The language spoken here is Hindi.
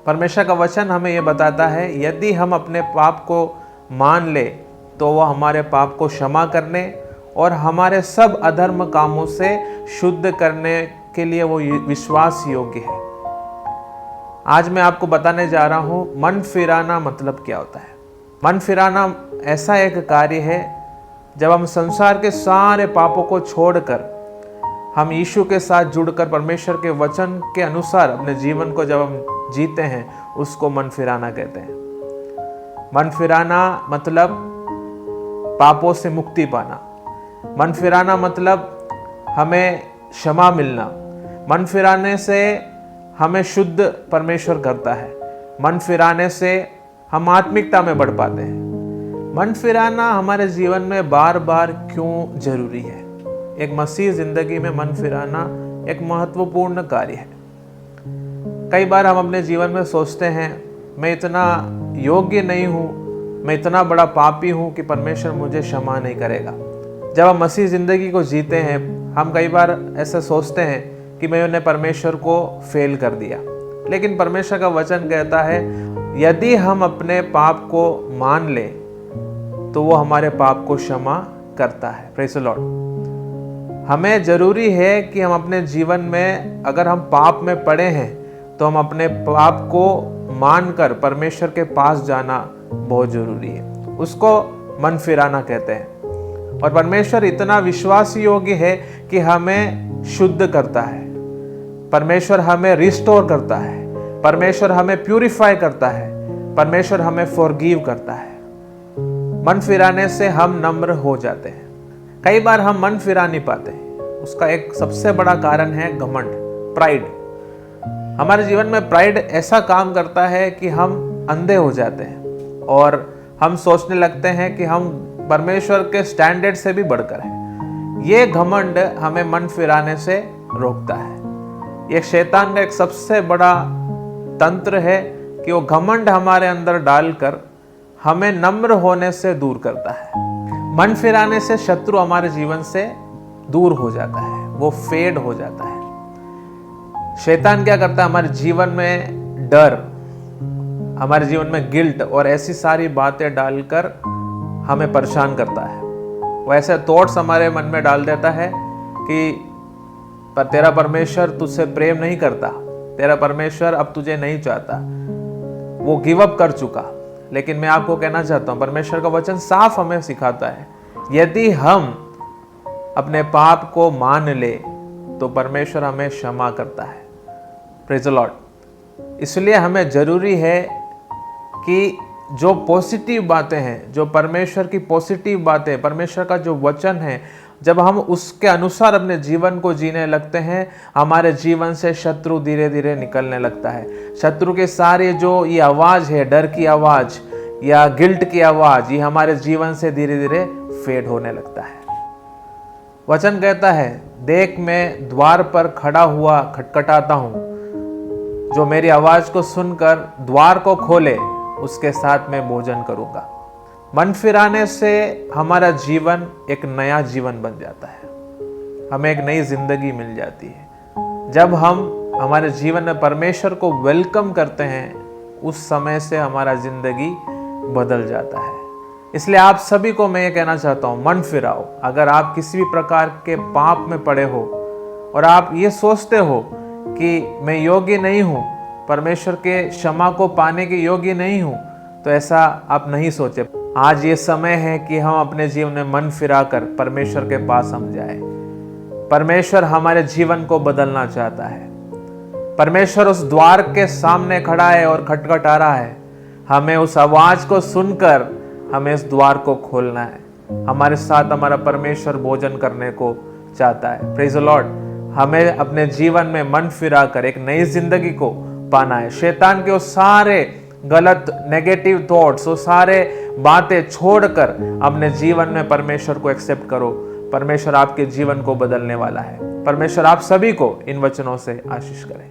परमेश्वर का वचन हमें यह बताता है, यदि हम अपने पाप को मान ले तो वह हमारे पाप को क्षमा करने और हमारे सब अधर्म कामों से शुद्ध करने के लिए वो विश्वास योग्य है। आज मैं आपको बताने जा रहा हूँ मन फिराना मतलब क्या होता है। मन फिराना ऐसा एक कार्य है जब हम संसार के सारे पापों को छोड़कर हम यीशु के साथ जुड़कर परमेश्वर के वचन के अनुसार अपने जीवन को जब हम जीते हैं, उसको मन फिराना कहते हैं। मन फिराना मतलब पापों से मुक्ति पाना। मन फिराना मतलब हमें क्षमा मिलना। मन फिराने से हमें शुद्ध परमेश्वर करता है। मन फिराने से हम आत्मिकता में बढ़ पाते हैं। मन फिराना हमारे जीवन में बार बार क्यों जरूरी है? एक मसीह जिंदगी में मन फिराना एक महत्वपूर्ण कार्य है। कई बार हम अपने जीवन में सोचते हैं, मैं इतना योग्य नहीं हूँ, मैं इतना बड़ा पापी हूँ कि परमेश्वर मुझे क्षमा नहीं करेगा। जब हम मसीह जिंदगी को जीते हैं, हम कई बार ऐसा सोचते हैं कि मैंने परमेश्वर को फेल कर दिया। लेकिन परमेश्वर का वचन कहता है, यदि हम अपने पाप को मान ले तो वो हमारे पाप को क्षमा करता है। Praise the Lord. हमें जरूरी है कि हम अपने जीवन में अगर हम पाप में पड़े हैं तो हम अपने पाप को मानकर परमेश्वर के पास जाना बहुत जरूरी है। उसको मन फिराना कहते हैं। और परमेश्वर इतना विश्वास योग्य है कि हमें शुद्ध करता है। परमेश्वर हमें रिस्टोर करता है। परमेश्वर हमें प्यूरिफाई करता है। परमेश्वर हमें फॉरगिव करता है। मन फिराने से हम नम्र हो जाते हैं। कई बार हम मन फिरा नहीं पाते। उसका एक सबसे बड़ा कारण है घमंड, प्राइड। हमारे जीवन में प्राइड ऐसा काम करता है कि हम अंधे हो जाते हैं और हम सोचने लगते हैं कि हम परमेश्वर के स्टैंडर्ड से भी बढ़कर हैं। ये घमंड हमें मन फिराने से रोकता है। ये शैतान का एक सबसे बड़ा तंत्र है कि वो घमंड हमारे अंदर डालकर हमें नम्र होने से दूर करता है। मन फिराने से शत्रु हमारे जीवन से दूर हो जाता है, वो फेड हो जाता है। शैतान क्या करता है? हमारे जीवन में डर, हमारे जीवन में गिल्ट और ऐसी सारी बातें डालकर हमें परेशान करता है। वो ऐसे थॉट्स हमारे मन में डाल देता है कि तेरा परमेश्वर तुझसे प्रेम नहीं करता, तेरा परमेश्वर अब तुझे नहीं चाहता, वो गिव अप कर चुका। लेकिन मैं आपको कहना चाहता हूं, परमेश्वर का वचन साफ हमें सिखाता है, यदि हम अपने पाप को मान ले तो परमेश्वर हमें क्षमा करता है। Praise the Lord. इसलिए हमें जरूरी है कि जो पॉजिटिव बातें हैं, जो परमेश्वर की पॉजिटिव बातें, परमेश्वर का जो वचन है, जब हम उसके अनुसार अपने जीवन को जीने लगते हैं, हमारे जीवन से शत्रु धीरे धीरे निकलने लगता है। शत्रु के सारे जो ये आवाज़ है, डर की आवाज़ या गिल्ट की आवाज़, ये हमारे जीवन से धीरे धीरे फेड होने लगता है। वचन कहता है, देख मैं द्वार पर खड़ा हुआ खटखटाता हूँ, जो मेरी आवाज़ को सुनकर द्वार को खोले उसके साथ मैं भोजन करूँगा। मन फिराने से हमारा जीवन एक नया जीवन बन जाता है, हमें एक नई जिंदगी मिल जाती है। जब हम हमारे जीवन में परमेश्वर को वेलकम करते हैं, उस समय से हमारा जिंदगी बदल जाता है। इसलिए आप सभी को मैं ये कहना चाहता हूँ, मन फिराओ। अगर आप किसी भी प्रकार के पाप में पड़े हो और आप ये सोचते हो कि मैं योग्य नहीं हूँ, परमेश्वर के क्षमा को पाने के योग्य नहीं हूँ, तो ऐसा आप नहीं सोचे। आज ये समय है कि हम अपने जीवन में मन फिराकर परमेश्वर के पास हम जाए। परमेश्वर हमारे जीवन को बदलना चाहता है। परमेश्वर उस द्वार के सामने खड़ा है और खटखटा रहा है। हमें उस आवाज को सुनकर हमें इस द्वार को खोलना है। हमारे साथ हमारा परमेश्वर भोजन करने को चाहता है। Praise the Lord. हमें अपने जीवन में मन फिराकर एक नई जिंदगी को पाना है। शैतान के वो सारे गलत नेगेटिव थॉट्स, वो सारे बातें छोड़कर अपने जीवन में परमेश्वर को एक्सेप्ट करो। परमेश्वर आपके जीवन को बदलने वाला है। परमेश्वर आप सभी को इन वचनों से आशीष करे।